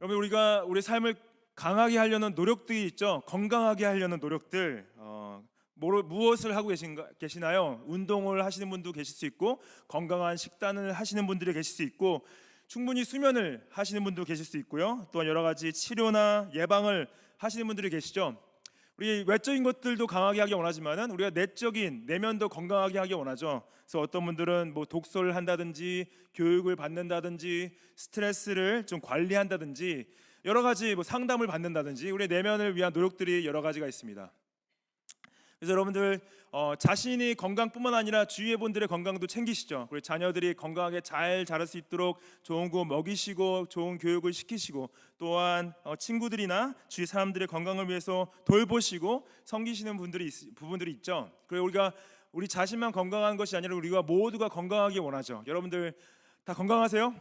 여러분, 우리가 우리 삶을 강하게 하려는 노력들이 있죠. 건강하게 하려는 노력들. 무엇을 하고 계시나요? 운동을 하시는 분도 계실 수 있고, 건강한 식단을 하시는 분들이 계실 수 있고, 충분히 수면을 하시는 분도 계실 수 있고요. 또 여러 가지 치료나 예방을 하시는 분들이 계시죠. 우리 외적인 것들도 강하게 하기 원하지만은 우리가 내적인 내면도 건강하게 하기 원하죠. 그래서 어떤 분들은 뭐 독서를 한다든지 교육을 받는다든지 스트레스를 좀 관리한다든지 여러 가지 뭐 상담을 받는다든지 우리 내면을 위한 노력들이 여러 가지가 있습니다. 그래서 여러분들 자신이 건강뿐만 아니라 주위의 분들의 건강도 챙기시죠. 그리고 자녀들이 건강하게 잘 자랄 수 있도록 좋은 거 먹이시고 좋은 교육을 시키시고, 또한 친구들이나 주위 사람들의 건강을 위해서 돌보시고 섬기시는 부분들이 있죠. 그리고 우리가 우리 자신만 건강한 것이 아니라 우리가 모두가 건강하기 원하죠. 여러분들 다 건강하세요?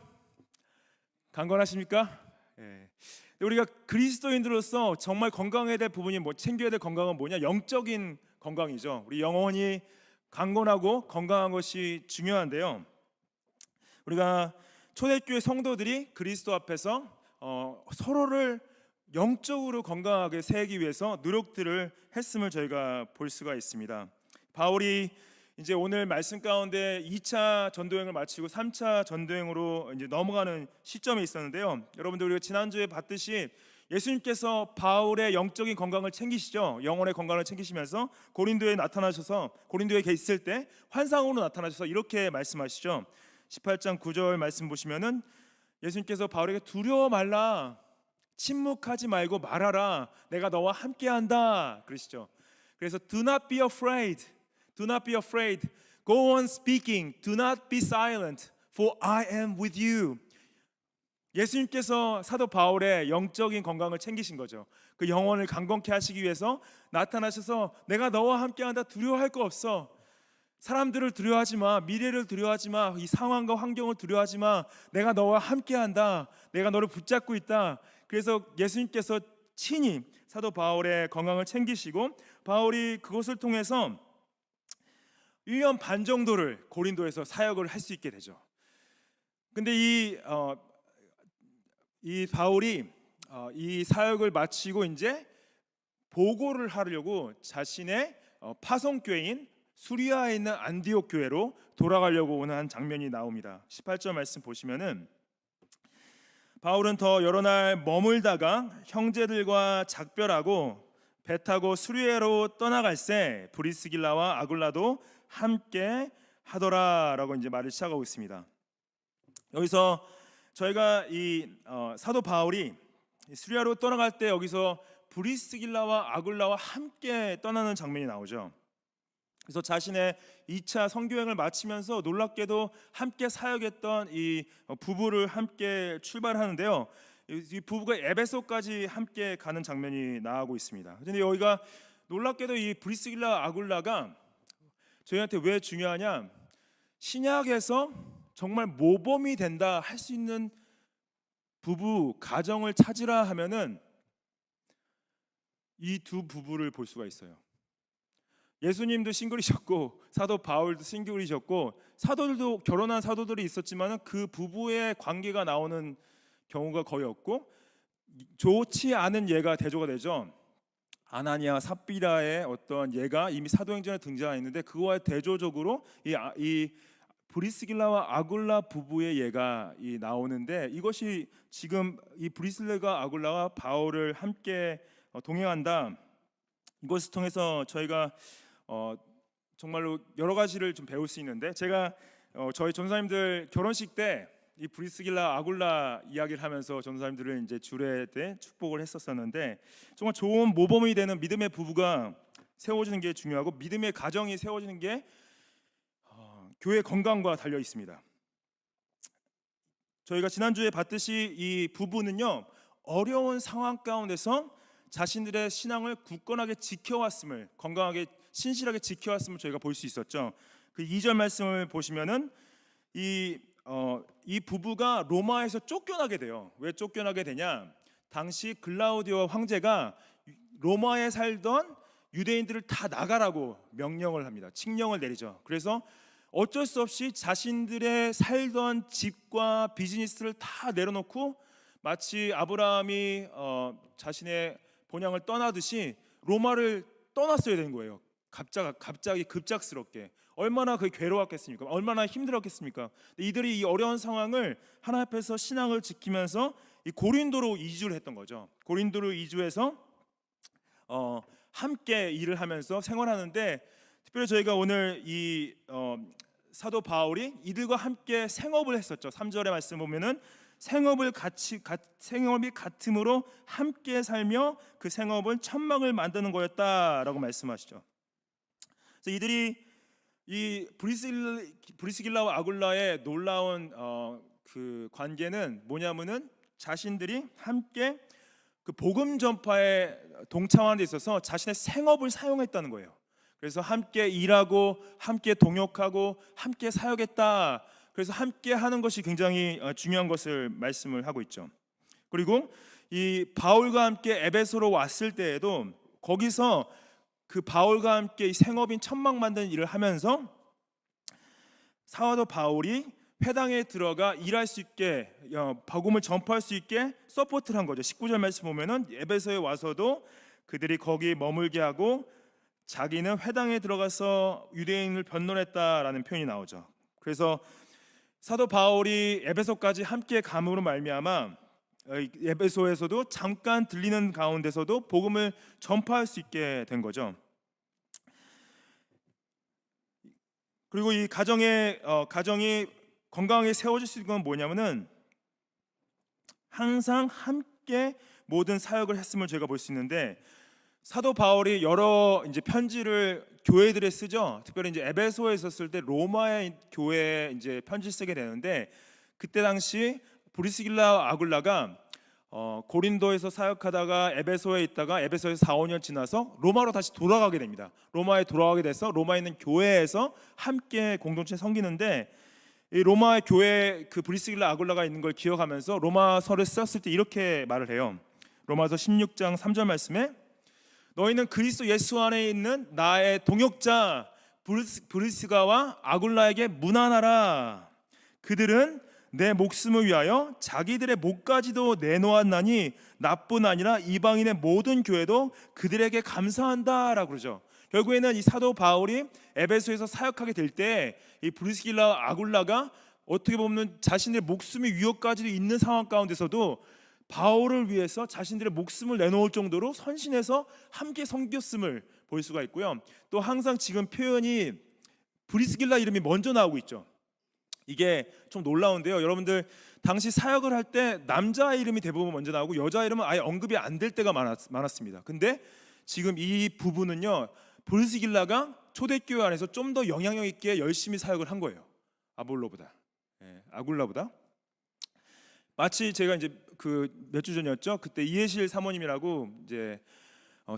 강건하십니까? 예. 우리가 그리스도인들로서 정말 건강해야 될 부분이 챙겨야 될 건강은 뭐냐? 영적인 건강이죠. 우리 영혼이 강건하고 건강한 것이 중요한데요. 우리가 초대교회 성도들이 그리스도 앞에서 서로를 영적으로 건강하게 세우기 위해서 노력들을 했음을 저희가 볼 수가 있습니다. 바울이 이제 오늘 말씀 가운데 2차 전도행을 마치고 3차 전도행으로 이제 넘어가는 시점에 있었는데요. 여러분들 우리가 지난주에 봤듯이 예수님께서 바울의 영적인 건강을 챙기시죠. 영혼의 건강을 챙기시면서 고린도에 나타나셔서 고린도에 있을 때 환상으로 나타나셔서 이렇게 말씀하시죠. 18장 9절 말씀 보시면은 예수님께서 바울에게 두려워 말라, 침묵하지 말고 말하라, 내가 너와 함께한다 그러시죠. 그래서 do not be afraid, do not be afraid, go on speaking, do not be silent, for I am with you. 예수님께서 사도 바울의 영적인 건강을 챙기신 거죠. 그 영혼을 강건케 하시기 위해서 나타나셔서 내가 너와 함께한다, 두려워할 거 없어. 사람들을 두려워하지 마, 미래를 두려워하지 마, 이 상황과 환경을 두려워하지 마. 내가 너와 함께한다, 내가 너를 붙잡고 있다. 그래서 예수님께서 친히 사도 바울의 건강을 챙기시고, 바울이 그것을 통해서 1년 반 정도를 고린도에서 사역을 할 수 있게 되죠. 근데 이 바울이 이 사역을 마치고 이제 보고를 하려고 자신의 파송교회인 수리아에 있는 안디옥 교회로 돌아가려고 오는 한 장면이 나옵니다. 18절 말씀 보시면은 바울은 더 여러 날 머물다가 형제들과 작별하고 배 타고 수리아로 떠나갈새 브리스길라와 아굴라도 함께 하더라라고 이제 말을 시작하고 있습니다. 여기서 저희가 이 사도 바울이 수리아로 떠나갈 때 여기서 브리스길라와 아굴라와 함께 떠나는 장면이 나오죠. 그래서 자신의 2차 선교행을 마치면서 놀랍게도 함께 사역했던 이 부부를 함께 출발하는데요. 이 부부가 에베소까지 함께 가는 장면이 나오고 있습니다. 그런데 여기가 놀랍게도 이 브리스길라 아굴라가 저희한테 왜 중요하냐? 신약에서 정말 모범이 된다 할 수 있는 부부 가정을 찾으라 하면은 이 두 부부를 볼 수가 있어요. 예수님도 싱글이셨고 사도 바울도 싱글이셨고 사도들도 결혼한 사도들이 있었지만은 그 부부의 관계가 나오는 경우가 거의 없고, 좋지 않은 예가 대조가 되죠. 아나니아 삽비라의 어떤 예가 이미 사도행전에 등장했는데 그거와 대조적으로 이 브리스길라와 아굴라 부부의 예가 나오는데, 이것이 지금 이 브리스길라와 아굴라와 바울을 함께 동행한다, 이것을 통해서 저희가 정말로 여러 가지를 좀 배울 수 있는데, 제가 저희 전사님들 결혼식 때 이 브리스길라 아굴라 이야기를 하면서 전사님들을 이제 주례 때 축복을 했었었는데, 정말 좋은 모범이 되는 믿음의 부부가 세워지는 게 중요하고 믿음의 가정이 세워지는 게 교회 건강과 달려 있습니다. 저희가 지난주에 봤듯이 이 부부는요, 어려운 상황 가운데서 자신들의 신앙을 굳건하게 지켜왔음을, 건강하게 신실하게 지켜왔음을 저희가 볼 수 있었죠. 그 2절 말씀을 보시면은 이 부부가 로마에서 쫓겨나게 돼요. 왜 쫓겨나게 되냐? 당시 글라우디오 황제가 로마에 살던 유대인들을 다 나가라고 명령을 합니다. 칙령을 내리죠. 그래서 어쩔 수 없이 자신들의 살던 집과 비즈니스를 다 내려놓고 마치 아브라함이 자신의 본향을 떠나듯이 로마를 떠났어야 되는 거예요. 갑자기 급작스럽게. 얼마나 그게 괴로웠겠습니까? 얼마나 힘들었겠습니까? 이들이 이 어려운 상황을 하나님 앞에서 신앙을 지키면서 이 고린도로 이주를 했던 거죠. 고린도로 이주해서 함께 일을 하면서 생활하는데, 특별히 저희가 오늘 이 사도 바울이 이들과 함께 생업을 했었죠. 3절의 말씀 보면은 생업이 같음으로 함께 살며 그 생업은 천막을 만드는 거였다라고 말씀하시죠. 그래서 이들이 이 브리스길라와 아굴라의 놀라운 그 관계는 뭐냐면은 자신들이 함께 그 복음 전파에 동참하는 데 있어서 자신의 생업을 사용했다는 거예요. 그래서 함께 일하고 함께 동역하고 함께 사역했다. 그래서 함께 하는 것이 굉장히 중요한 것을 말씀을 하고 있죠. 그리고 이 바울과 함께 에베소로 왔을 때에도 거기서 그 바울과 함께 이 생업인 천막 만드는 일을 하면서 사도 바울이 회당에 들어가 일할 수 있게, 복음을 전파할 수 있게 서포트를 한 거죠. 19절 말씀 보면은 에베소에 와서도 그들이 거기 머물게 하고 자기는 회당에 들어가서 유대인을 변론했다라는 표현이 나오죠. 그래서 사도 바울이 에베소까지 함께 감으로 말미암아 에베소에서도 잠깐 들리는 가운데서도 복음을 전파할 수 있게 된 거죠. 그리고 이 가정이 건강하게 세워질 수 있는 건 뭐냐면은 항상 함께 모든 사역을 했음을 저희가 볼 수 있는데, 사도 바울이 여러 이제 편지를 교회들에 쓰죠. 특별히 이제 에베소에 있었을 때 로마의 교회에 이제 편지 쓰게 되는데, 그때 당시 브리스길라 아굴라가 고린도에서 사역하다가 에베소에 있다가 에베소에서 4, 5년 지나서 로마로 다시 돌아가게 됩니다. 로마에 돌아가게 돼서 로마에 있는 교회에서 함께 공동체 섬기는데, 이 로마의 교회 그 브리스길라 아굴라가 있는 걸 기억하면서 로마서를 썼을 때 이렇게 말을 해요. 로마서 16장 3절 말씀에 너희는 그리스도 예수 안에 있는 나의 동역자 브리스가와 아굴라에게 문안하라. 그들은 내 목숨을 위하여 자기들의 목까지도 내놓았나니 나뿐 아니라 이방인의 모든 교회도 그들에게 감사한다라고 그러죠. 결국에는 이 사도 바울이 에베소에서 사역하게 될 때 이 브리스길라 아굴라가 어떻게 보면 자신의 목숨의 위협까지도 있는 상황 가운데서도 바울을 위해서 자신들의 목숨을 내놓을 정도로 선신해서 함께 섬겼음을 볼 수가 있고요. 또 항상 지금 표현이 브리스길라 이름이 먼저 나오고 있죠. 이게 좀 놀라운데요. 여러분들 당시 사역을 할 때 남자 이름이 대부분 먼저 나오고 여자 이름은 아예 언급이 안 될 때가 많았습니다. 근데 지금 이 부분은요, 브리스길라가 초대교회 안에서 좀 더 영향력 있게 열심히 사역을 한 거예요. 아굴라보다. 마치 제가 이제 그 몇 주 전이었죠. 그때 이해실 사모님이라고 이제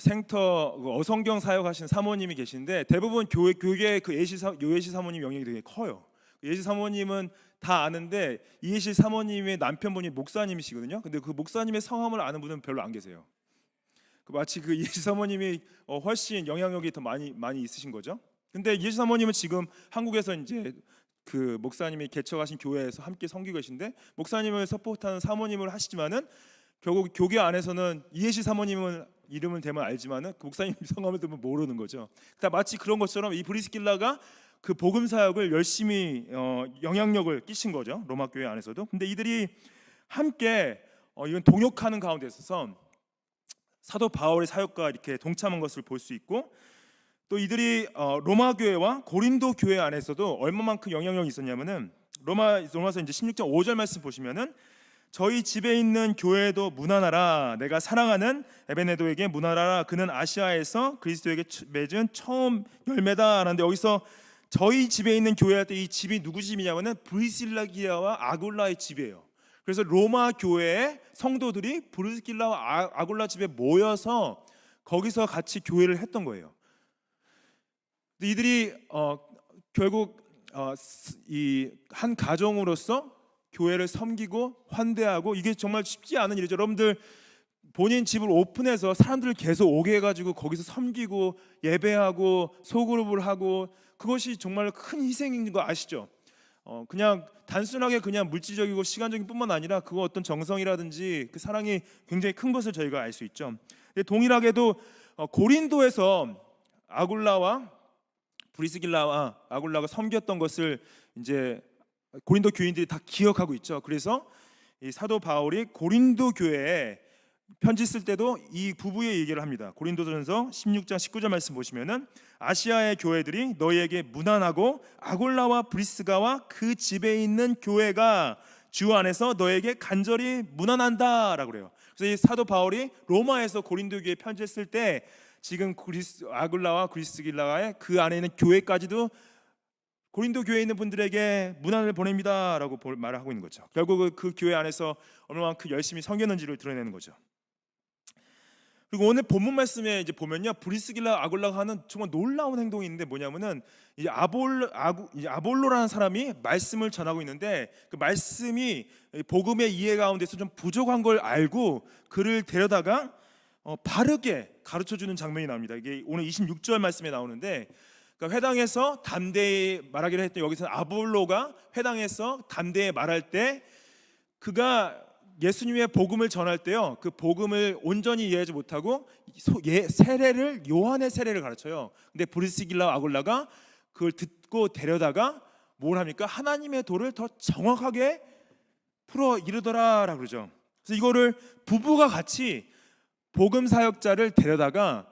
생터 어성경 사역하신 사모님이 계신데, 대부분 교회 그 요예실 사모님 영향이 되게 커요. 예실 사모님은 다 아는데 이해실 사모님의 남편분이 목사님이시거든요. 근데 그 목사님의 성함을 아는 분은 별로 안 계세요. 마치 그 이해실 사모님이 훨씬 영향력이 더 많이 있으신 거죠. 근데 이해실 사모님은 지금 한국에서 이제 그 목사님이 개척하신 교회에서 함께 섬기고 계신데, 목사님을 서포트하는 사모님을 하시지만은 결국 교회 안에서는 이해실 사모님은 이름을 대면 알지만은 그 목사님 성함을 들으면 모르는 거죠. 마치 그런 것처럼 이 브리스길라가 그 복음 사역을 열심히 영향력을 끼친 거죠, 로마 교회 안에서도. 근데 이들이 함께 이건 동역하는 가운데 있어서 사도 바울의 사역과 이렇게 동참한 것을 볼 수 있고, 또 이들이 로마 교회와 고린도 교회 안에서도 얼마만큼 영향력이 있었냐면은 로마서 이제 16장 5절 말씀 보시면은 저희 집에 있는 교회도 문안하라. 내가 사랑하는 에베네도에게 문안하라. 그는 아시아에서 그리스도에게 맺은 처음 열매다. 라는데 여기서 저희 집에 있는 교회 할 때 이 집이 누구 집이냐면은 브리스길라와 아굴라의 집이에요. 그래서 로마 교회의 성도들이 브리스길라와 아굴라 집에 모여서 거기서 같이 교회를 했던 거예요. 이들이 결국 이 한 가정으로서 교회를 섬기고 환대하고, 이게 정말 쉽지 않은 일이죠. 여러분들 본인 집을 오픈해서 사람들을 계속 오게 해가지고 거기서 섬기고 예배하고 소그룹을 하고, 그것이 정말 큰 희생인 거 아시죠? 그냥 단순하게 그냥 물질적이고 시간적인 뿐만 아니라 그 어떤 정성이라든지 그 사랑이 굉장히 큰 것을 저희가 알 수 있죠. 근데 동일하게도 고린도에서 아굴라와 브리스길라와 아굴라가 섬겼던 것을 이제 고린도 교인들이 다 기억하고 있죠. 그래서 이 사도 바울이 고린도 교회에 편지 쓸 때도 이 부부의 얘기를 합니다. 고린도전서 16장 19절 말씀 보시면은 아시아의 교회들이 너희에게 무난하고 아골라와 브리스가와 그 집에 있는 교회가 주 안에서 너에게 간절히 무난한다라고 그래요. 그래서 이 사도 바울이 로마에서 고린도 교회에 편지를 쓸 때 지금 아굴라와 브리스길라의 그 안에 있는 교회까지도 고린도 교회에 있는 분들에게 문안을 보냅니다라고 말을 하고 있는 거죠. 결국 그 교회 안에서 얼마만큼 열심히 섬겼는지를 드러내는 거죠. 그리고 오늘 본문 말씀에 이제 보면요, 브리스길라 아굴라가 하는 정말 놀라운 행동이 있는데 뭐냐면은 이제 아볼로라는 사람이 말씀을 전하고 있는데 그 말씀이 복음의 이해 가운데서 좀 부족한 걸 알고 그를 데려다가 바르게 가르쳐 주는 장면이 나옵니다. 이게 오늘 26절 말씀에 나오는데, 그러니까 회당에서 담대히 말하기로 했던, 여기서 아볼로가 회당에서 담대히 말할 때 그가 예수님의 복음을 전할 때요, 그 복음을 온전히 이해하지 못하고 세례를, 요한의 세례를 가르쳐요. 근데 브리스길라 아굴라가 그걸 듣고 데려다가 뭘 합니까? 하나님의 도를 더 정확하게 풀어 이르더라라고 그러죠. 그래서 이거를 부부가 같이 복음 사역자를 데려다가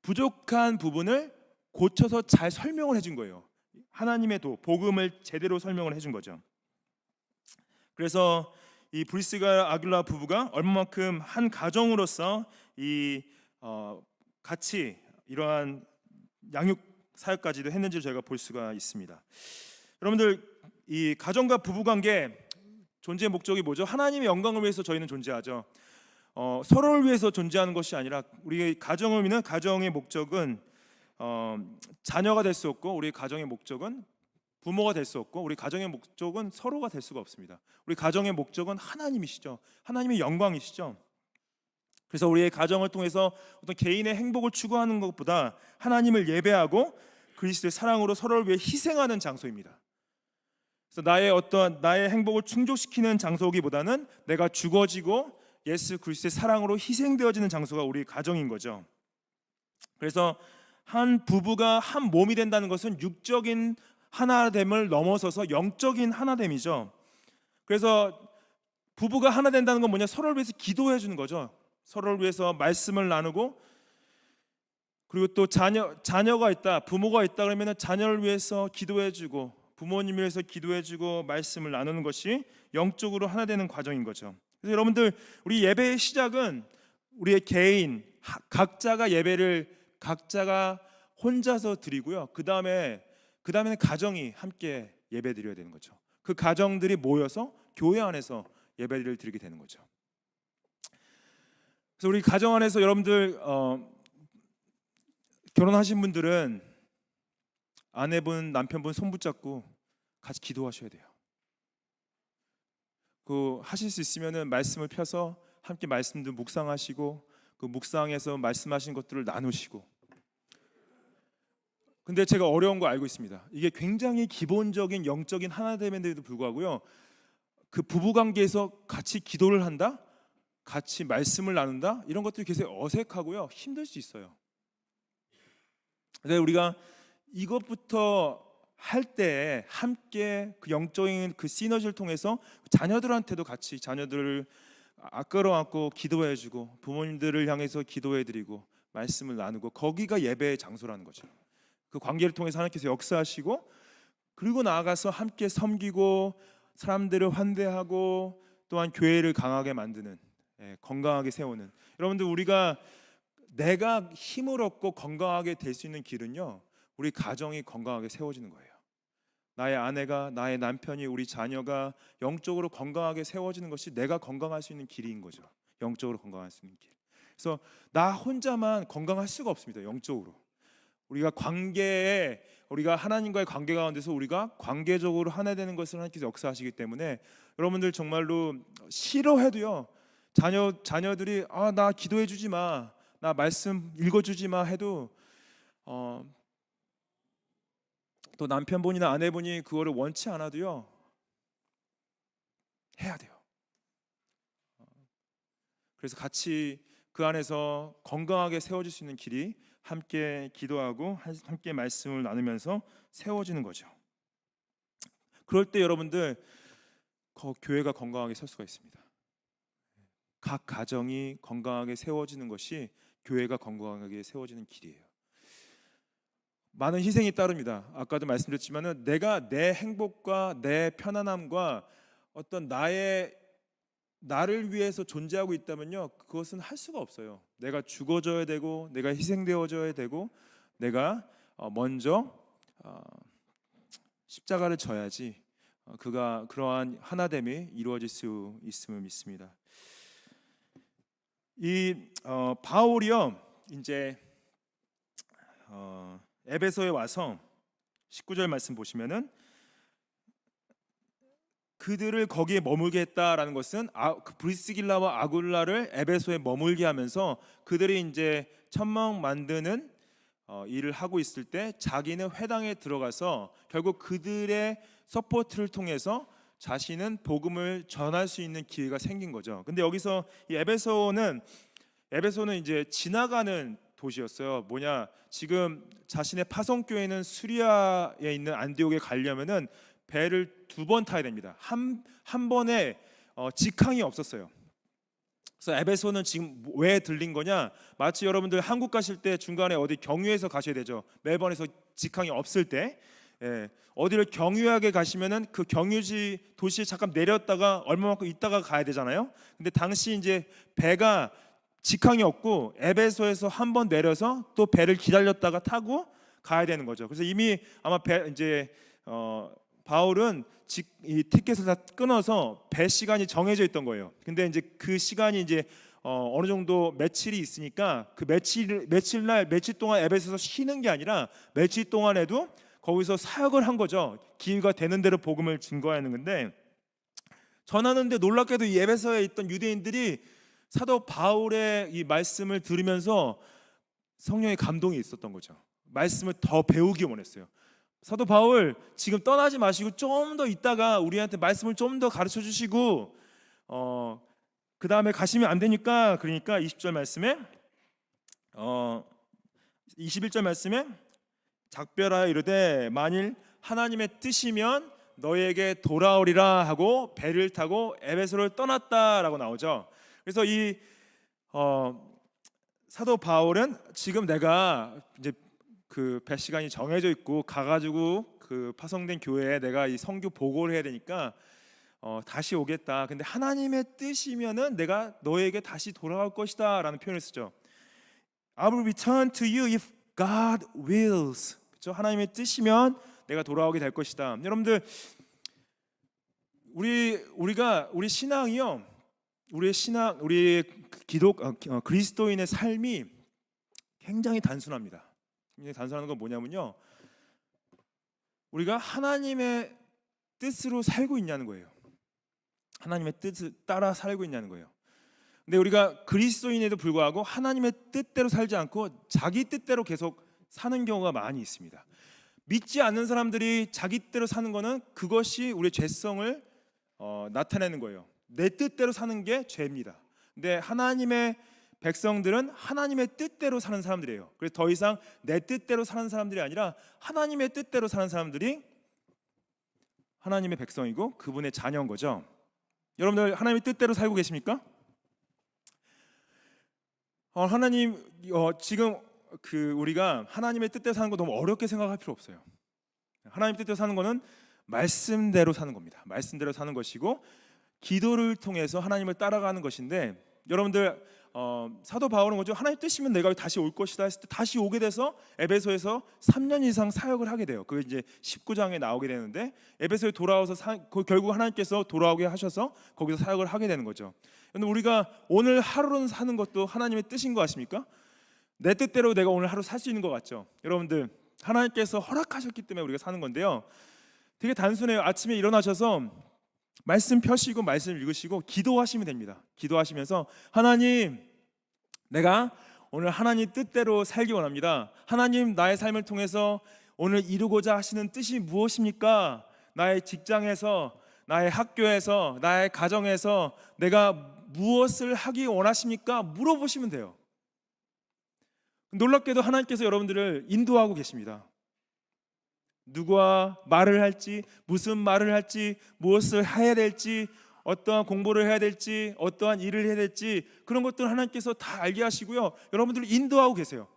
부족한 부분을 고쳐서 잘 설명을 해준 거예요. 하나님의 도, 복음을 제대로 설명을 해준 거죠. 그래서 이 브리스가 아굴라 부부가 얼마만큼 한 가정으로서 같이 이러한 양육 사역까지도 했는지를 저희가 볼 수가 있습니다. 여러분들, 이 가정과 부부 관계 존재의 목적이 뭐죠? 하나님의 영광을 위해서 저희는 존재하죠. 서로를 위해서 존재하는 것이 아니라 우리 가정을 믿는 가정의 목적은 자녀가 될 수 없고, 우리 가정의 목적은 부모가 될 수 없고, 우리 가정의 목적은 서로가 될 수가 없습니다. 우리 가정의 목적은 하나님이시죠. 하나님의 영광이시죠. 그래서 우리의 가정을 통해서 어떤 개인의 행복을 추구하는 것보다 하나님을 예배하고 그리스도의 사랑으로 서로를 위해 희생하는 장소입니다. 그래서 나의 행복을 충족시키는 장소기보다는 내가 죽어지고 예수 그리스도의 사랑으로 희생되어지는 장소가 우리 가정인 거죠. 그래서 한 부부가 한 몸이 된다는 것은 육적인 하나됨을 넘어서서 영적인 하나됨이죠. 그래서 부부가 하나 된다는 건 뭐냐? 서로를 위해서 기도해 주는 거죠. 서로를 위해서 말씀을 나누고, 그리고 또 자녀가 있다, 부모가 있다 그러면 자녀를 위해서 기도해 주고, 부모님을 위해서 기도해 주고 말씀을 나누는 것이 영적으로 하나 되는 과정인 거죠. 그래서 여러분들, 우리 예배의 시작은 우리의 개인 각자가 예배를 각자가 혼자서 드리고요. 그 다음에는 가정이 함께 예배 드려야 되는 거죠. 그 가정들이 모여서 교회 안에서 예배를 드리게 되는 거죠. 그래서 우리 가정 안에서 여러분들 결혼하신 분들은 아내분, 남편분 손 붙잡고 같이 기도하셔야 돼요. 그 하실 수 있으면은 말씀을 펴서 함께 말씀도 묵상하시고, 그 묵상에서 말씀하신 것들을 나누시고. 근데 제가 어려운 거 알고 있습니다. 이게 굉장히 기본적인 영적인 하나됨인데도 불구하고요, 그 부부 관계에서 같이 기도를 한다, 같이 말씀을 나눈다, 이런 것들이 굉장히 어색하고요, 힘들 수 있어요. 근데 우리가 이것부터 할 때 함께 그 영적인 그 시너지를 통해서 자녀들한테도 같이 자녀들을 끌어안고 기도해주고, 부모님들을 향해서 기도해드리고 말씀을 나누고, 거기가 예배의 장소라는 거죠. 그 관계를 통해서 하나님께서 역사하시고, 그리고 나아가서 함께 섬기고 사람들을 환대하고 또한 교회를 강하게 만드는, 건강하게 세우는. 여러분들, 내가 힘을 얻고 건강하게 될 수 있는 길은요, 우리 가정이 건강하게 세워지는 거예요. 나의 아내가, 나의 남편이, 우리 자녀가 영적으로 건강하게 세워지는 것이 내가 건강할 수 있는 길인 거죠. 영적으로 건강할 수 있는 길. 그래서 나 혼자만 건강할 수가 없습니다. 영적으로 우리가 하나님과의 관계 가운데서 우리가 관계적으로 하나 되는 것을 하나님께서 역사하시기 때문에, 여러분들 정말로 싫어해도요, 자녀들이 나 기도해 주지 마, 나 말씀 읽어 주지 마 해도 또 남편분이나 아내분이 그거를 원치 않아도요, 해야 돼요. 그래서 같이 그 안에서 건강하게 세워질 수 있는 길이 함께 기도하고 함께 말씀을 나누면서 세워지는 거죠. 그럴 때 여러분들 교회가 건강하게 설 수가 있습니다. 각 가정이 건강하게 세워지는 것이 교회가 건강하게 세워지는 길이에요. 많은 희생이 따릅니다. 아까도 말씀드렸지만은 내가 내 행복과 내 편안함과 어떤 나를 위해서 존재하고 있다면요, 그것은 할 수가 없어요. 내가 죽어져야 되고 내가 희생되어져야 되고 내가 먼저 십자가를 져야지 그러한 하나됨이 이루어질 수 있음을 믿습니다. 이 바울이요, 이제 에베소에 와서 19절 말씀 보시면은 그들을 거기에 머물게 했다라는 것은 브리스길라와 아굴라를 에베소에 머물게 하면서 그들이 이제 천막 만드는 일을 하고 있을 때 자기는 회당에 들어가서 결국 그들의 서포트를 통해서 자신은 복음을 전할 수 있는 기회가 생긴 거죠. 근데 여기서 이 에베소는 이제 지나가는 도시였어요. 뭐냐, 지금 자신의 파송교회는 수리아에 있는 안디옥에 가려면은 배를 2번 타야 됩니다. 한 번에 직항이 없었어요. 그래서 에베소는 지금 왜 들린 거냐? 마치 여러분들 한국 가실 때 중간에 어디 경유해서 가셔야 되죠. 멜번에서 직항이 없을 때, 어디를 경유하게 가시면은 그 경유지 도시에 잠깐 내렸다가 얼마만큼 있다가 가야 되잖아요. 근데 당시 이제 배가 직항이 없고 에베소에서 한 번 내려서 또 배를 기다렸다가 타고 가야 되는 거죠. 그래서 이미 아마 바울은 이 티켓을 다 끊어서 배 시간이 정해져 있던 거예요. 근데 이제 그 시간이 이제 어느 정도 며칠이 있으니까 그 며칠 동안 에베소에서 쉬는 게 아니라 며칠 동안에도 거기서 사역을 한 거죠. 기회가 되는 대로 복음을 증거하는 건데, 전하는데 놀랍게도 이 에베소에 있던 유대인들이 사도 바울의 이 말씀을 들으면서 성령의 감동이 있었던 거죠. 말씀을 더 배우기 원했어요. 사도 바울 지금 떠나지 마시고 좀 더 있다가 우리한테 말씀을 좀 더 가르쳐 주시고 그 다음에 가시면 안 되니까, 그러니까 20절 말씀에 21절 말씀에 작별하여 이르되 만일 하나님의 뜻이면 너희에게 돌아오리라 하고 배를 타고 에베소를 떠났다라고 나오죠. 그래서 이 사도 바울은 지금 내가 이제 그 배 시간이 정해져 있고 가가지고 그 파송된 교회에 내가 이 선교 보고를 해야 되니까 다시 오겠다. 근데 하나님의 뜻이면은 내가 너에게 다시 돌아올 것이다라는 표현을 쓰죠. I will return to you if God wills. 그렇죠? 하나님의 뜻이면 내가 돌아오게 될 것이다. 여러분들, 우리 신앙이요, 우리 그리스도인의 삶이 굉장히 단순합니다. 굉장히 단순한 건 뭐냐면요, 우리가 하나님의 뜻으로 살고 있냐는 거예요. 하나님의 뜻을 따라 살고 있냐는 거예요. 근데 우리가 그리스도인에도 불구하고 하나님의 뜻대로 살지 않고 자기 뜻대로 계속 사는 경우가 많이 있습니다. 믿지 않는 사람들이 자기 뜻대로 사는 거는 그것이 우리의 죄성을 나타내는 거예요. 내 뜻대로 사는 게 죄입니다. 근데 하나님의 백성들은 하나님의 뜻대로 사는 사람들이에요. 그래서 더 이상 내 뜻대로 사는 사람들이 아니라 하나님의 뜻대로 사는 사람들이 하나님의 백성이고 그분의 자녀인 거죠. 여러분들 하나님의 뜻대로 살고 계십니까? 하나님 지금 우리가 하나님의 뜻대로 사는 거 너무 어렵게 생각할 필요 없어요. 하나님 뜻대로 사는 거는 말씀대로 사는 겁니다. 말씀대로 사는 것이고 기도를 통해서 하나님을 따라가는 것인데, 여러분들 사도 바울은 거죠. 하나님 뜻이면 내가 다시 올 것이다 했을 때 다시 오게 돼서 에베소에서 3년 이상 사역을 하게 돼요. 그게 이제 19장에 나오게 되는데, 에베소에 돌아와서 결국 하나님께서 돌아오게 하셔서 거기서 사역을 하게 되는 거죠. 그런데 우리가 오늘 하루는 사는 것도 하나님의 뜻인 거 아십니까? 내 뜻대로 내가 오늘 하루 살 수 있는 것 같죠. 여러분들, 하나님께서 허락하셨기 때문에 우리가 사는 건데요, 되게 단순해요. 아침에 일어나셔서 말씀 펴시고 말씀 읽으시고 기도하시면 됩니다. 기도하시면서 하나님, 내가 오늘 하나님 뜻대로 살기 원합니다. 하나님, 나의 삶을 통해서 오늘 이루고자 하시는 뜻이 무엇입니까? 나의 직장에서, 나의 학교에서, 나의 가정에서 내가 무엇을 하기 원하십니까? 물어보시면 돼요. 놀랍게도 하나님께서 여러분들을 인도하고 계십니다. 누구와 말을 할지, 무슨 말을 할지, 무엇을 해야 될지, 어떠한 공부를 해야 될지, 어떠한 일을 해야 될지, 그런 것들을 하나님께서 다 알게 하시고요, 여러분들을 인도하고 계세요.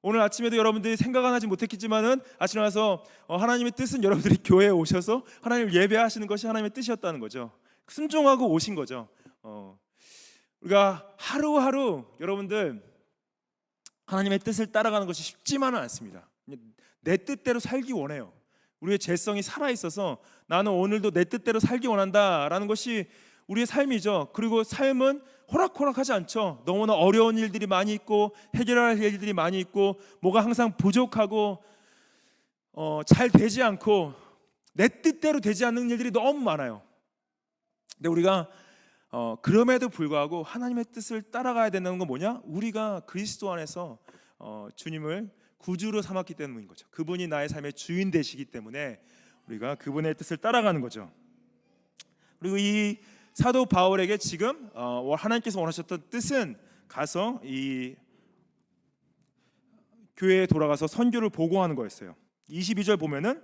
오늘 아침에도 여러분들이 생각은 하지 못했겠지만은 아침에 와서 하나님의 뜻은 여러분들이 교회에 오셔서 하나님을 예배하시는 것이 하나님의 뜻이었다는 거죠. 순종하고 오신 거죠. 우리가 하루하루 여러분들 하나님의 뜻을 따라가는 것이 쉽지만은 않습니다. 내 뜻대로 살기 원해요. 우리의 죄성이 살아있어서 나는 오늘도 내 뜻대로 살기 원한다라는 것이 우리의 삶이죠. 그리고 삶은 호락호락하지 않죠. 너무나 어려운 일들이 많이 있고 해결할 일들이 많이 있고 뭐가 항상 부족하고 잘 되지 않고 내 뜻대로 되지 않는 일들이 너무 많아요. 근데 우리가 그럼에도 불구하고 하나님의 뜻을 따라가야 된다는 건 뭐냐? 우리가 그리스도 안에서 주님을 구주로 삼았기 때문인 거죠. 그분이 나의 삶의 주인 되시기 때문에 우리가 그분의 뜻을 따라가는 거죠. 그리고 이 사도 바울에게 지금 하나님께서 원하셨던 뜻은 가서 이 교회에 돌아가서 선교를 보고하는 거였어요. 22절 보면은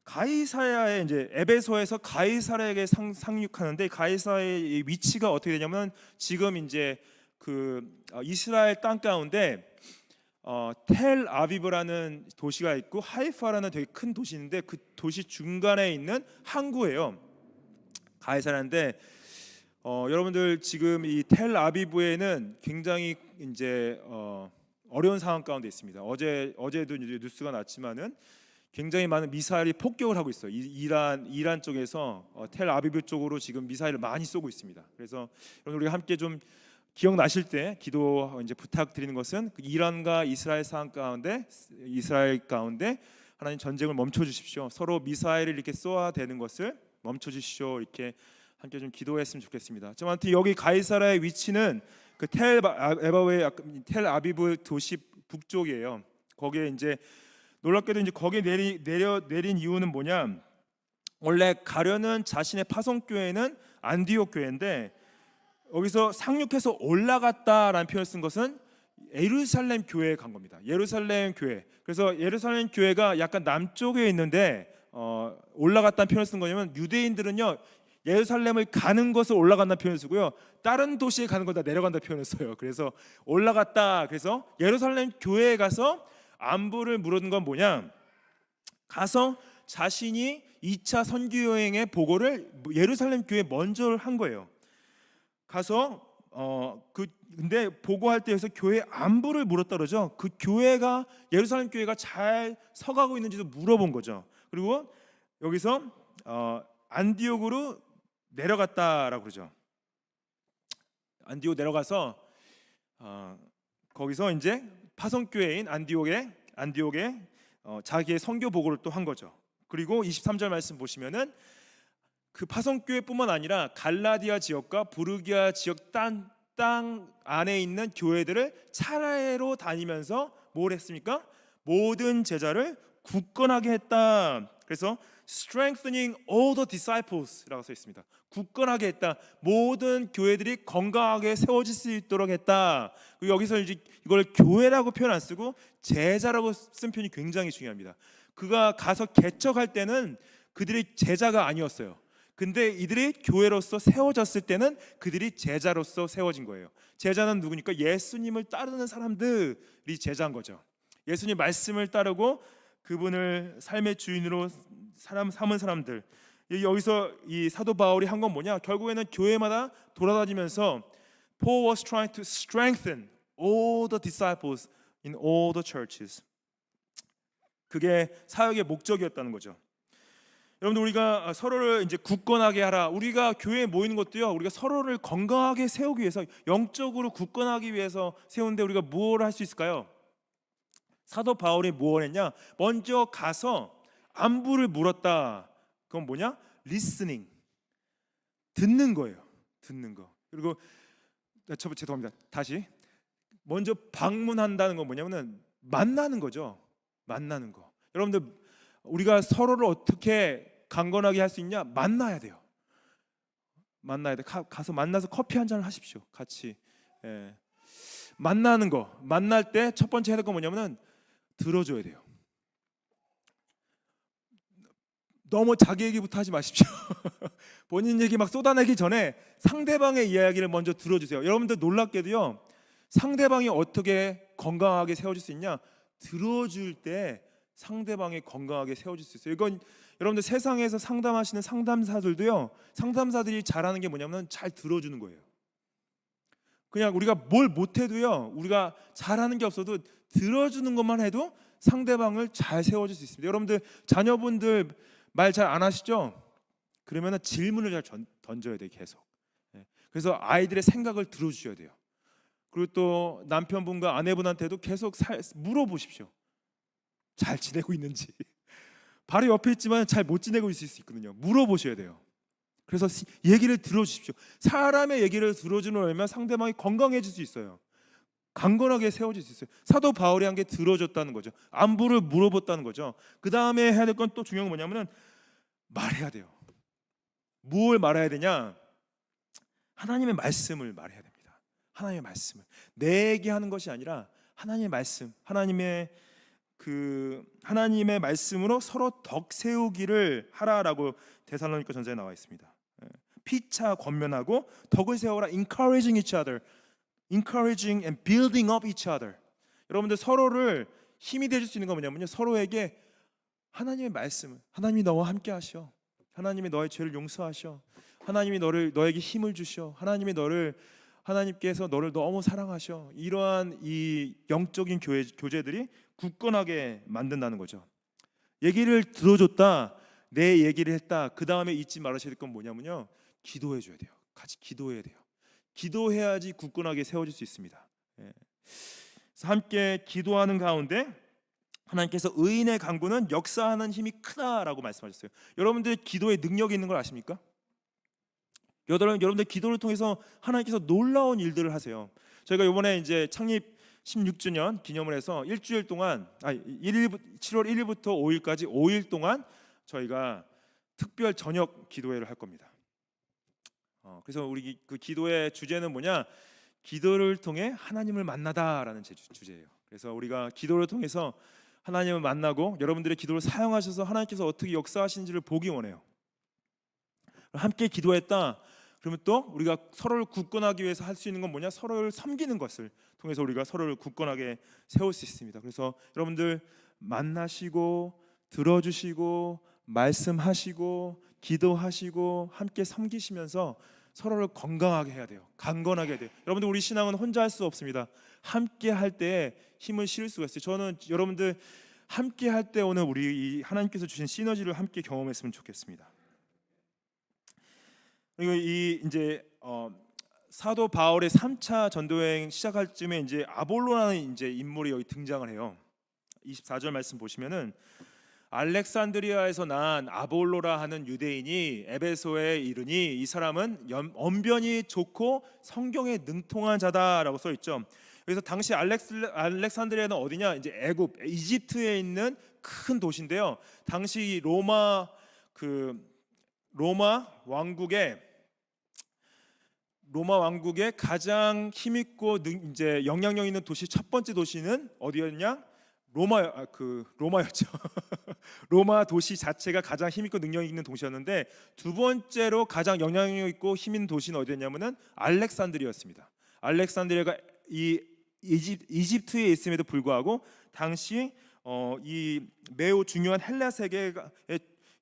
가이사야에 이제 에베소에서 가이사랴에게 상륙하는데 가이사야의 위치가 어떻게 되냐면 지금 이제 그 이스라엘 땅 가운데 텔 아비브라는 도시가 있고 하이파라는 되게 큰 도시인데 그 도시 중간에 있는 항구예요. 가이사랴인데 여러분들 지금 이 텔 아비브에는 굉장히 이제 어려운 상황 가운데 있습니다. 어제도 이제 뉴스가 났지만은 굉장히 많은 미사일이 폭격을 하고 있어요. 이란 쪽에서 텔 아비브 쪽으로 지금 미사일을 많이 쏘고 있습니다. 그래서 여러분 우리가 함께 좀 기억나실 때 기도 이제 부탁드리는 것은 그 이란과 이스라엘 상황 가운데 이스라엘 가운데 하나님 전쟁을 멈춰 주십시오. 서로 미사일을 이렇게 쏘아대는 것을 멈춰 주십시오. 이렇게 함께 좀 기도했으면 좋겠습니다. 아무튼 여기 가이사랴의 위치는 그 텔 아비브 도시 북쪽이에요. 거기에 이제 놀랍게도 이제 거기에 내린 이유는 뭐냐? 원래 가려는 자신의 파송 교회는 안디옥 교회인데 여기서 상륙해서 올라갔다라는 표현을 쓴 것은 예루살렘 교회에 간 겁니다. 예루살렘 교회. 그래서 예루살렘 교회가 약간 남쪽에 있는데 올라갔다는 표현을 쓴 거냐면 유대인들은요 예루살렘을 가는 것을 올라간다는 표현을 쓰고요 다른 도시에 가는 걸 다 내려간다는 표현을 써요. 그래서 올라갔다. 그래서 예루살렘 교회에 가서 안부를 물은 건 뭐냐? 가서 자신이 2차 선교 여행의 보고를 예루살렘 교회에 먼저 한 거예요. 가서 근데 보고할 때에서 교회 안부를 물었다 그러죠. 그 교회가 예루살렘 교회가 잘 서가고 있는지도 물어본 거죠. 그리고 여기서 안디옥으로 내려갔다라고 그러죠. 안디옥 내려가서 거기서 이제 파송 교회인 안디옥에 자기의 선교 보고를 또 한 거죠. 그리고 23절 말씀 보시면은 그 파송교회뿐만 아니라 갈라디아 지역과 부르기아 지역 땅 안에 있는 교회들을 차례로 다니면서 뭘 했습니까? 모든 제자를 굳건하게 했다. 그래서 strengthening all the disciples라고 써 있습니다. 굳건하게 했다. 모든 교회들이 건강하게 세워질 수 있도록 했다. 그리고 여기서 이제 이걸 교회라고 표현 안 쓰고 제자라고 쓴 표현이 굉장히 중요합니다. 그가 가서 개척할 때는 그들이 제자가 아니었어요. 근데 이들이 교회로서 세워졌을 때는 그들이 제자로서 세워진 거예요. 제자는 누구니까? 예수님을 따르는 사람들이 제자인 거죠. 예수님 말씀을 따르고 그분을 삶의 주인으로 삼은 사람들. 여기서 이 사도 바울이 한 건 뭐냐? 결국에는 교회마다 돌아다니면서 Paul was trying to strengthen all the disciples in all the churches. 그게 사역의 목적이었다는 거죠. 여러분들 우리가 서로를 이제 굳건하게 하라. 우리가 교회에 모이는 것도요. 우리가 서로를 건강하게 세우기 위해서 영적으로 굳건하기 위해서 세우는데 우리가 뭘 할 수 있을까요? 사도 바울이 뭘 했냐? 먼저 가서 안부를 물었다. 그건 뭐냐? listening. 듣는 거예요. 듣는 거. 그리고 죄송합니다. 다시. 먼저 방문한다는 건 뭐냐면은 만나는 거죠. 만나는 거. 여러분들 우리가 서로를 어떻게 강건하게 할 수 있냐? 만나야 돼요. 만나야 돼. 가서 만나서 커피 한 잔을 하십시오. 같이. 예. 만나는 거. 만날 때 첫 번째 해야 될 건 뭐냐면은 들어줘야 돼요. 너무 자기 얘기부터 하지 마십시오. 본인 얘기 막 쏟아내기 전에 상대방의 이야기를 먼저 들어주세요. 여러분들 놀랍게도요, 상대방이 어떻게 건강하게 세워질 수 있냐? 들어줄 때 상대방이 건강하게 세워질 수 있어요. 이건 여러분들 세상에서 상담하시는 상담사들도요, 상담사들이 잘하는 게 뭐냐면 잘 들어주는 거예요. 그냥 우리가 뭘 못해도요, 우리가 잘하는 게 없어도 들어주는 것만 해도 상대방을 잘 세워줄 수 있습니다. 여러분들 자녀분들 말 잘 안 하시죠? 그러면은 질문을 잘 던져야 돼요, 계속. 그래서 아이들의 생각을 들어주셔야 돼요. 그리고 또 남편분과 아내분한테도 계속 물어보십시오. 잘 지내고 있는지. 바로 옆에 있지만 잘 못 지내고 있을 수 있거든요. 물어보셔야 돼요. 그래서 얘기를 들어주십시오. 사람의 얘기를 들어주는 얼마 상대방이 건강해질 수 있어요. 강건하게 세워질 수 있어요. 사도 바울이 한 게 들어줬다는 거죠. 안부를 물어봤다는 거죠. 그 다음에 해야 될 건 또 중요한 건 뭐냐면은 말해야 돼요. 뭘 말해야 되냐? 하나님의 말씀을 말해야 됩니다. 하나님의 말씀을 내 얘기하는 것이 아니라 하나님의 말씀, 하나님의 말씀으로 서로 덕 세우기를 하라라고 데살로니가 전서에 나와 있습니다. 피차 권면하고 덕을 세워라. encouraging each other, encouraging and building up each other. 여러분들 서로를 힘이 되줄 수 있는 건 뭐냐면요, 서로에게 하나님의 말씀, 하나님이 너와 함께 하셔, 하나님이 너의 죄를 용서하셔, 하나님이 너에게 힘을 주셔, 하나님께서 너를 너무 사랑하셔. 이러한 이 영적인 교제들이 굳건하게 만든다는 거죠. 얘기를 들어줬다, 내 얘기를 했다. 그 다음에 잊지 말아야 될 건 뭐냐면요, 기도해 줘야 돼요. 같이 기도해야 돼요. 기도해야지 굳건하게 세워질 수 있습니다. 그래서 함께 기도하는 가운데 하나님께서 의인의 강구는 역사하는 힘이 크다라고 말씀하셨어요. 여러분들 기도에 능력이 있는 걸 아십니까? 여러분들 기도를 통해서 하나님께서 놀라운 일들을 하세요. 저희가 이번에 이제 창립 16주년 기념을 해서 일주일 동안 7월 1일부터 5일까지 5일 동안 저희가 특별 저녁 기도회를 할 겁니다. 그래서 우리 그 기도의 주제는 뭐냐? 기도를 통해 하나님을 만나다라는 주제예요. 그래서 우리가 기도를 통해서 하나님을 만나고 여러분들의 기도를 사용하셔서 하나님께서 어떻게 역사하시는지를 보기 원해요. 함께 기도했다. 그러면 또 우리가 서로를 굳건하기 위해서 할 수 있는 건 뭐냐? 서로를 섬기는 것을 통해서 우리가 서로를 굳건하게 세울 수 있습니다. 그래서 여러분들 만나시고 들어주시고 말씀하시고 기도하시고 함께 섬기시면서 서로를 건강하게 해야 돼요. 강건하게 해야 돼요. 여러분들 우리 신앙은 혼자 할 수 없습니다. 함께 할 때 힘을 실을 수가 있어요. 저는 여러분들 함께 할 때 오늘 우리 이 하나님께서 주신 시너지를 함께 경험했으면 좋겠습니다. 그리고 이 이제 사도 바울의 3차 전도여행 시작할 쯤에 이제 아볼로라는 이제 인물이 여기 등장을 해요. 24절 말씀 보시면은 알렉산드리아에서 난 아볼로라 하는 유대인이 에베소에 이르니 이 사람은 언변이 좋고 성경에 능통한 자다라고 써 있죠. 그래서 당시 알렉산드리아는 어디냐? 이제 애굽, 이집트에 있는 큰 도시인데요. 당시 로마 왕국의 가장 힘있고 이제 영향력 있는 도시, 첫 번째 도시는 어디였냐? 로마였죠. 로마 도시 자체가 가장 힘있고 능력 있는 도시였는데 두 번째로 가장 영향력 있고 힘 있는 도시는 어디였냐면은 알렉산드리아였습니다. 알렉산드리아가 이 이집트에 있음에도 불구하고 당시 이 매우 중요한 헬라 세계의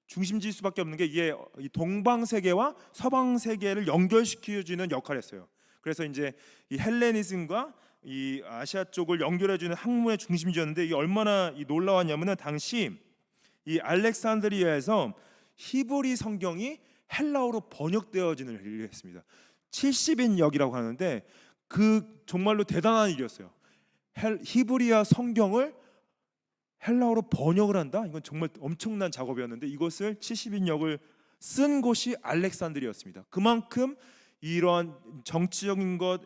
중심지일 수밖에 없는 게 이게 동방 세계와 서방 세계를 연결시켜주는 역할을 했어요. 그래서 이제 이 헬레니즘과 이 아시아 쪽을 연결해주는 학문의 중심지였는데 이게 얼마나 놀라웠냐면은 당시 이 알렉산드리아에서 히브리 성경이 헬라어로 번역되어지는 일을 했습니다. 70인역이라고 하는데 그 정말로 대단한 일이었어요. 히브리어 성경을 헬라어로 번역을 한다? 이건 정말 엄청난 작업이었는데 이것을 70인역을 쓴 곳이 알렉산드리아였습니다. 그만큼 이런 정치적인 것,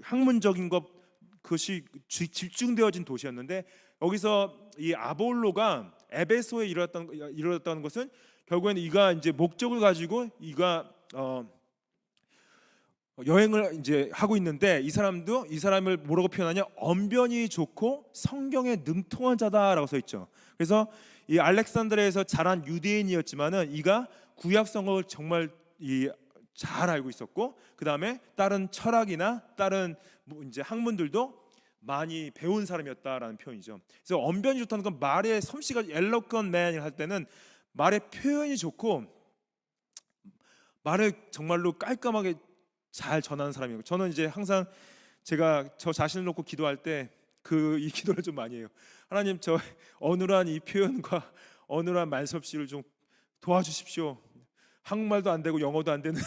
학문적인 것 그것이 집중되어진 도시였는데 여기서 이 아볼로가 에베소에 이르렀다는 것은 결국에는 이가 이제 목적을 가지고 이가 여행을 이제 하고 있는데 이 사람을 뭐라고 표현하냐? 언변이 좋고 성경에 능통한 자다라고 써 있죠. 그래서 이 알렉산드리아에서 자란 유대인이었지만은 이가 구약 성경을 정말 잘 알고 있었고, 그 다음에 다른 철학이나 다른 이제 학문들도 많이 배운 사람이었다라는 표현이죠. 그래서 언변이 좋다는 건 말의 솜씨가 엘로컨 맨이 할 때는 말의 표현이 좋고 말을 정말로 깔끔하게 잘 전하는 사람이에요. 저는 이제 항상 제가 저 자신을 놓고 기도할 때 이 기도를 좀 많이 해요. 하나님, 저 어눌한 이 표현과 어눌한 말솜씨를 좀 도와주십시오. 한국말도 안 되고 영어도 안 되는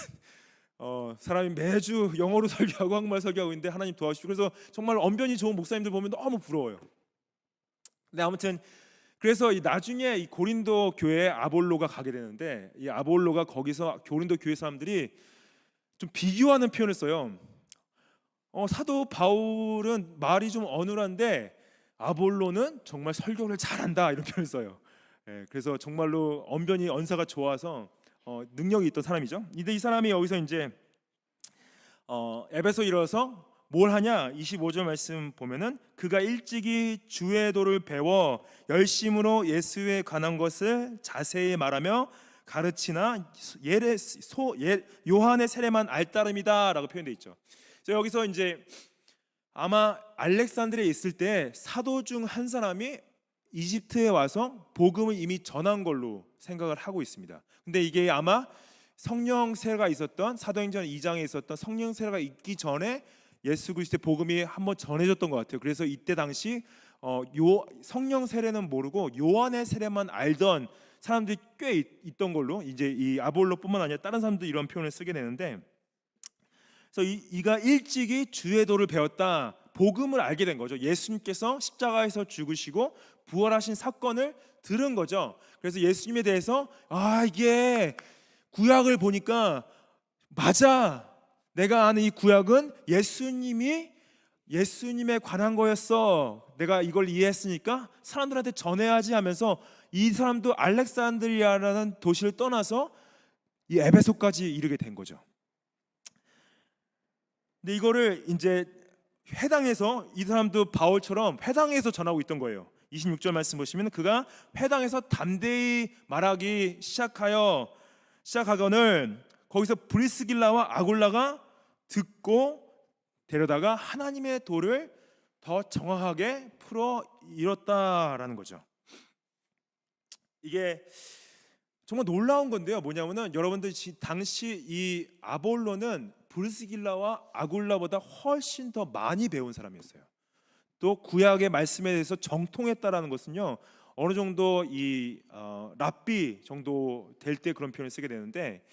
사람이 매주 영어로 설교하고 한국말 설교하고 있는데 하나님 도와주십시오. 그래서 정말 언변이 좋은 목사님들 보면 너무 부러워요. 근데 아무튼 그래서 나중에 이 고린도 교회에 아볼로가 가게 되는데, 이 아볼로가 거기서 고린도 교회 사람들이 좀 비교하는 표현을 써요. 사도 바울은 말이 좀 어눌한데 아볼로는 정말 설교를 잘한다, 이런 표현을 써요. 그래서 정말로 언사가 좋아서 능력이 있던 사람이죠. 근데 이 사람이 여기서 이제 에베소 이르러서 뭘 하냐? 25절 말씀 보면은 그가 일찍이 주의 도를 배워 열심으로 예수에 관한 것을 자세히 말하며 가르치나 요한의 세례만 알따름이다라고 표현되어 있죠. 그래서 여기서 이제 아마 알렉산드리아에 있을 때 사도 중 한 사람이 이집트에 와서 복음을 이미 전한 걸로 생각을 하고 있습니다. 근데 이게 아마 성령 세례가 있었던 사도행전 2장에 있었던 성령 세례가 있기 전에 예수 그리스도의 복음이 한번 전해졌던 것 같아요. 그래서 이때 당시 성령 세례는 모르고 요한의 세례만 알던 사람들이 꽤 있던 걸로, 이제 이 아볼로뿐만 아니라 다른 사람도 이런 표현을 쓰게 되는데, 그래서 이가 일찍이 주의 도를 배웠다, 복음을 알게 된 거죠. 예수님께서 십자가에서 죽으시고 부활하신 사건을 들은 거죠. 그래서 예수님에 대해서 이게 구약을 보니까 맞아, 내가 아는 이 구약은 예수님에 관한 거였어, 내가 이걸 이해했으니까 사람들한테 전해야지 하면서 이 사람도 알렉산드리아라는 도시를 떠나서 이 에베소까지 이르게 된 거죠. 근데 이거를 이제 회당에서, 이 사람도 바울처럼 회당에서 전하고 있던 거예요. 26절 말씀 보시면 그가 회당에서 담대히 말하기 시작하거늘 거기서 브리스길라와 아굴라가 듣고 데려다가 하나님의 도를 더 정확하게 풀어 이뤘다라는 거죠. 이게 정말 놀라운 건데요. 뭐냐면은 여러분들 당시 이 아볼로는 브리스길라와 아굴라보다 훨씬 더 많이 배운 사람이었어요. 또 구약의 말씀에 대해서 정통했다라는 것은요, 어느 정도 이 랍비 정도 될 때 그런 표현을 쓰게 되는데,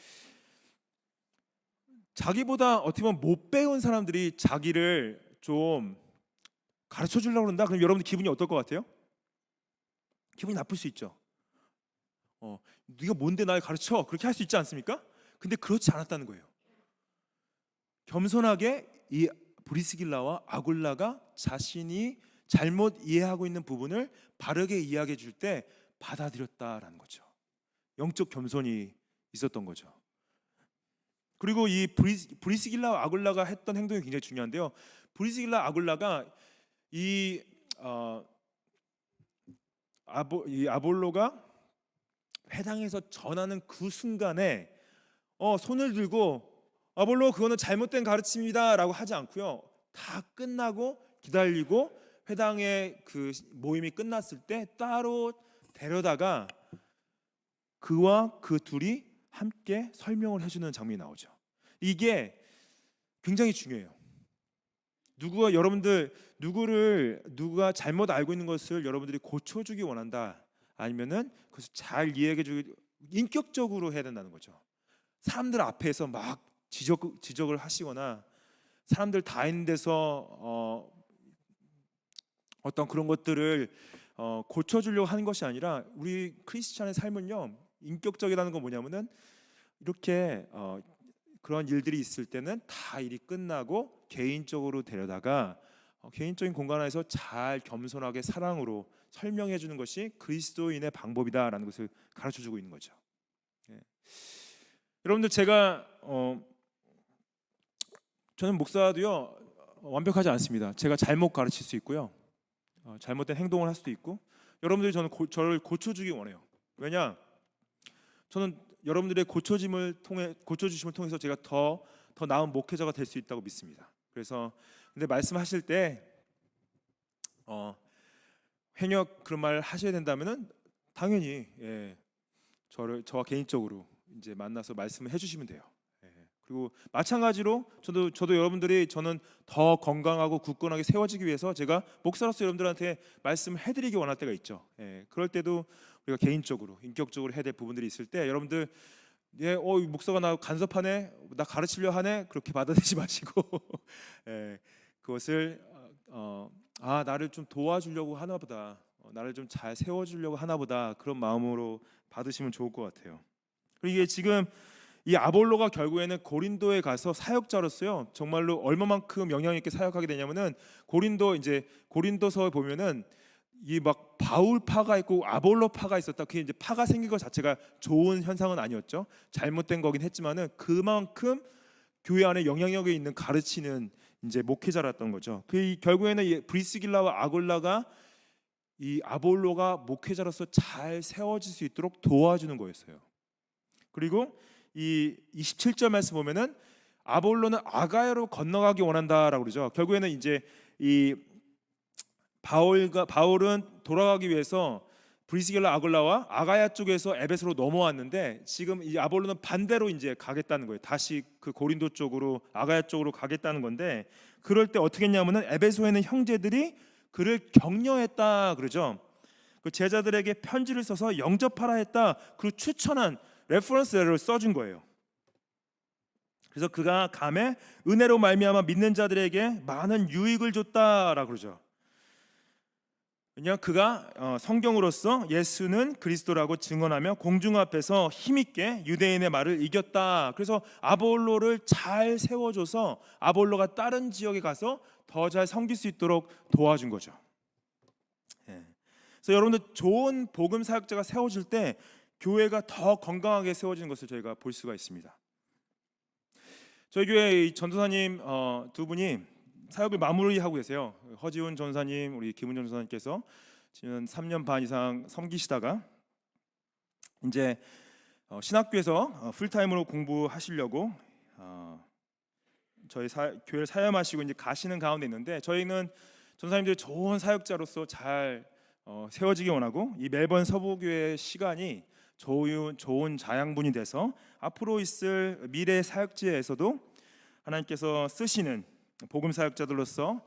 자기보다 어떻게 보면 못 배운 사람들이 자기를 좀 가르쳐 주려고 그런다? 그럼 여러분들 기분이 어떨 것 같아요? 기분이 나쁠 수 있죠. 네가 뭔데 날 가르쳐? 그렇게 할 수 있지 않습니까? 근데 그렇지 않았다는 거예요. 겸손하게 이 브리스길라와 아굴라가 자신이 잘못 이해하고 있는 부분을 바르게 이야기해 줄 때 받아들였다라는 거죠. 영적 겸손이 있었던 거죠. 그리고 이 브리스길라와 아굴라가 했던 행동이 굉장히 중요한데요. 브리스길라 아굴라가 이 아볼로가 회당에서 전하는 그 순간에 손을 들고 아볼로, 그거는 잘못된 가르침이다라고 하지 않고요, 다 끝나고 기다리고 회당의 그 모임이 끝났을 때 따로 데려다가 그와 그 둘이 함께 설명을 해주는 장면이 나오죠. 이게 굉장히 중요해요. 누가 잘못 알고 있는 것을 여러분들이 고쳐주기 원한다, 아니면은 그것을 잘 이해해주기, 인격적으로 해야 된다는 거죠. 사람들 앞에서 막 지적을 하시거나 사람들 다 있는 데서 어떤 그런 것들을 고쳐주려고 하는 것이 아니라, 우리 크리스찬의 삶은요, 인격적이라는 건 뭐냐면은 이렇게 그런 일들이 있을 때는 다 일이 끝나고 개인적으로 데려다가 개인적인 공간 안에서 잘 겸손하게 사랑으로 설명해 주는 것이 그리스도인의 방법이다라는 것을 가르쳐 주고 있는 거죠. 예. 여러분들 제가 저는 목사도요 완벽하지 않습니다. 제가 잘못 가르칠 수 있고요, 잘못된 행동을 할 수도 있고, 여러분들이 저를 고쳐주기 원해요. 왜냐? 저는 여러분들의 고쳐주심을 통해서 제가 더 나은 목회자가 될 수 있다고 믿습니다. 그래서 근데 말씀하실 때 현역 그런 말 하셔야 된다면은 당연히 저와 개인적으로 이제 만나서 말씀을 해주시면 돼요. 그리고 마찬가지로 저도 여러분들이 저는 더 건강하고 굳건하게 세워지기 위해서 제가 목사로서 여러분들한테 말씀을 해드리기 원할 때가 있죠. 그럴 때도 우리가 개인적으로 인격적으로 해야 될 부분들이 있을 때 여러분들 목사가 나 간섭하네, 나 가르치려 하네, 그렇게 받아들이지 마시고 그것을 나를 좀 도와주려고 하나 보다, 나를 좀 잘 세워주려고 하나 보다, 그런 마음으로 받으시면 좋을 것 같아요. 그리고 이게 지금 이 아볼로가 결국에는 고린도에 가서 사역자로서요 정말로 얼마만큼 영향 있게 사역하게 되냐면은 고린도서에 보면은 이 막 바울파가 있고 아볼로파가 있었다. 그게 이제 파가 생긴 것 자체가 좋은 현상은 아니었죠. 잘못된 거긴 했지만은 그만큼 교회 안에 영향력이 있는 가르치는 이제 목회자였던 거죠. 결국에는 이 브리스길라와 아굴라가 이 아볼로가 목회자로서 잘 세워질 수 있도록 도와주는 거였어요. 그리고 이 27절 말씀 보면은 아볼로는 아가야로 건너가기 원한다라고 그러죠. 결국에는 이제 이 바울은 돌아가기 위해서 브리스길라 아굴라와 아가야 쪽에서 에베소로 넘어왔는데 지금 이 아볼로는 반대로 이제 가겠다는 거예요. 다시 그 고린도 쪽으로 아가야 쪽으로 가겠다는 건데, 그럴 때 어떻게 했냐면은 에베소에 있는 형제들이 그를 격려했다 그러죠. 그 제자들에게 편지를 써서 영접하라 했다. 그리고 추천한 레퍼런스를 써준 거예요. 그래서 그가 감에 은혜로 말미암아 믿는 자들에게 많은 유익을 줬다라고 그러죠. 왜냐하면 그가 성경으로서 예수는 그리스도라고 증언하며 공중 앞에서 힘있게 유대인의 말을 이겼다. 그래서 아볼로를 잘 세워줘서 아볼로가 다른 지역에 가서 더 잘 섬길 수 있도록 도와준 거죠. 그래서 여러분들 좋은 복음 사역자가 세워질 때 교회가 더 건강하게 세워지는 것을 저희가 볼 수가 있습니다. 저희 교회 전도사님 두 분이 사역을 마무리하고 계세요. 허지훈 전사님, 우리 김은정 전사님께서 지금 3년 반 이상 섬기시다가 이제 신학교에서 풀타임으로 공부하시려고 저희 교회를 사임하시고 이제 가시는 가운데 있는데, 저희는 전사님들이 좋은 사역자로서 잘 세워지기 원하고 이 매번 서부교회 시간이 좋은 자양분이 돼서 앞으로 있을 미래 사역지에서도 하나님께서 쓰시는 복음 사역자들로서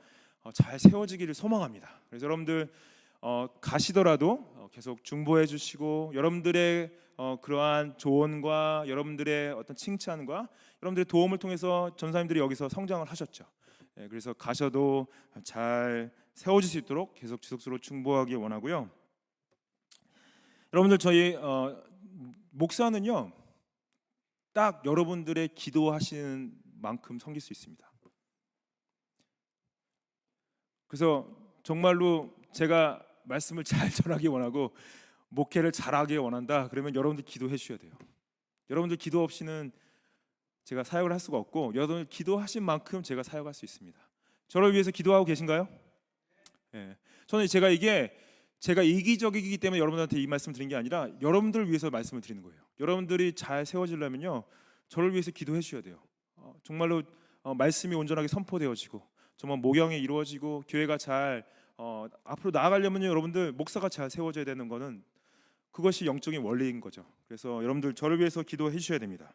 잘 세워지기를 소망합니다. 그래서 여러분들 가시더라도 계속 중보해 주시고, 여러분들의 그러한 조언과 여러분들의 어떤 칭찬과 여러분들의 도움을 통해서 전사님들이 여기서 성장을 하셨죠. 그래서 가셔도 잘 세워질 수 있도록 계속 지속적으로 중보하기 원하고요. 여러분들 저희 목사는요 딱 여러분들의 기도하시는 만큼 섬길 수 있습니다. 그래서 정말로 제가 말씀을 잘 전하기 원하고 목회를 잘하기 원한다 그러면 여러분들 기도해 주셔야 돼요. 여러분들 기도 없이는 제가 사역을 할 수가 없고, 여러분들 기도하신 만큼 제가 사역할 수 있습니다. 저를 위해서 기도하고 계신가요? 저는 제가 이기적이기 때문에 여러분들한테 이 말씀 드린 게 아니라 여러분들을 위해서 말씀을 드리는 거예요. 여러분들이 잘 세워지려면요 저를 위해서 기도해 주셔야 돼요. 정말로 말씀이 온전하게 선포되어지고 정말 목양이 이루어지고 교회가 잘 앞으로 나아가려면요 여러분들 목사가 잘 세워져야 되는 거는 그것이 영적인 원리인 거죠. 그래서 여러분들 저를 위해서 기도해 주셔야 됩니다.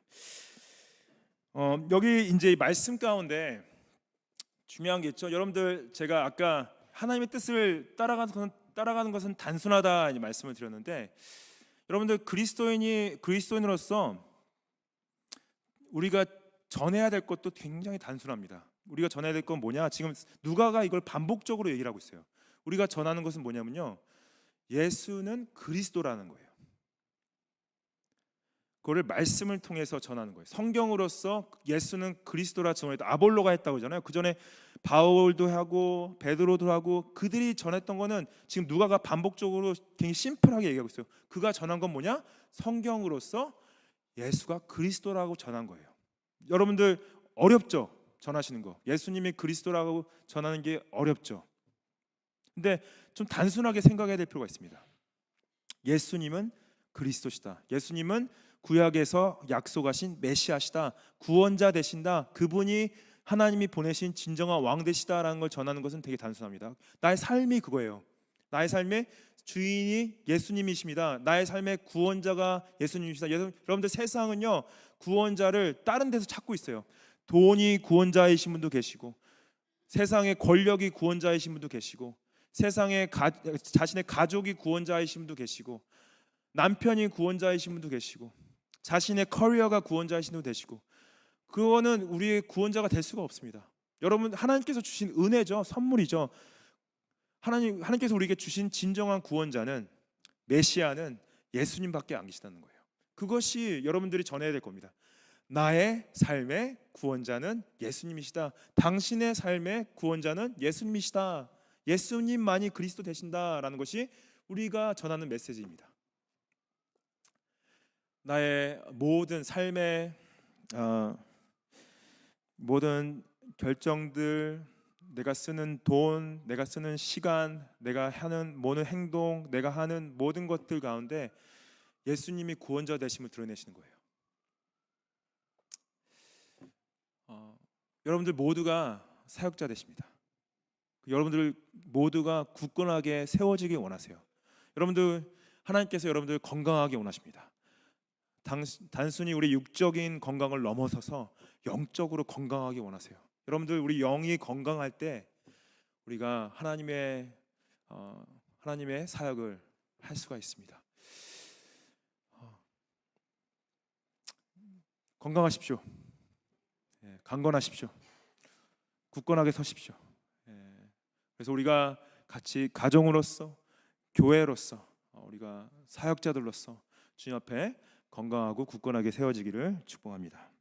여기 이제 말씀 가운데 중요한 게 있죠. 여러분들 제가 아까 하나님의 뜻을 따라가는 것은 단순하다 말씀을 드렸는데, 여러분들 그리스도인으로서 우리가 전해야 될 것도 굉장히 단순합니다. 우리가 전해야 될 건 뭐냐? 지금 누가가 이걸 반복적으로 얘기를 하고 있어요. 우리가 전하는 것은 뭐냐면요 예수는 그리스도라는 거예요. 그거를 말씀을 통해서 전하는 거예요. 성경으로서 예수는 그리스도라 전했다. 아볼로가 했다고 하잖아요. 그 전에 바울도 하고 베드로도 하고 그들이 전했던 거는 지금 누가가 반복적으로 굉장히 심플하게 얘기하고 있어요. 그가 전한 건 뭐냐? 성경으로서 예수가 그리스도라고 전한 거예요. 여러분들 어렵죠? 전하시는 거. 예수님이 그리스도라고 전하는 게 어렵죠. 근데 좀 단순하게 생각해야 될 필요가 있습니다. 예수님은 그리스도시다. 예수님은 구약에서 약속하신 메시아시다. 구원자 되신다. 그분이 하나님이 보내신 진정한 왕 되시다라는 걸 전하는 것은 되게 단순합니다. 나의 삶이 그거예요. 나의 삶의 주인이 예수님이십니다. 나의 삶의 구원자가 예수님이시다. 여러분들 세상은요 구원자를 다른 데서 찾고 있어요. 돈이 구원자이신 분도 계시고, 세상의 권력이 구원자이신 분도 계시고, 세상에 자신의 가족이 구원자이신 분도 계시고, 남편이 구원자이신 분도 계시고, 자신의 커리어가 구원자이신 분도 계시고, 그거는 우리의 구원자가 될 수가 없습니다. 여러분, 하나님께서 주신 은혜죠. 선물이죠. 하나님께서 우리에게 주신 진정한 구원자는, 메시아는 예수님밖에 안 계시다는 거예요. 그것이 여러분들이 전해야 될 겁니다. 나의 삶의 구원자는 예수님이시다. 당신의 삶의 구원자는 예수님이시다. 예수님만이 그리스도 되신다라는 것이 우리가 전하는 메시지입니다. 나의 모든 삶의 모든 결정들, 내가 쓰는 돈, 내가 쓰는 시간, 내가 하는 모든 행동, 내가 하는 모든 것들 가운데 예수님이 구원자 되심을 드러내시는 거예요. 여러분들 모두가 사역자 되십니다. 여러분들 모두가 굳건하게 세워지길 원하세요. 여러분들, 하나님께서 여러분들 건강하게 원하십니다. 단순히 우리 육적인 건강을 넘어서서 영적으로 건강하게 원하세요. 여러분들, 우리 영이 건강할 때 우리가 하나님의 사역을 할 수가 있습니다. 건강하십시오. 강건하십시오. 굳건하게 서십시오. 그래서 우리가 같이 가정으로서, 교회로서, 우리가 사역자들로서 주님 앞에 건강하고 굳건하게 세워지기를 축복합니다.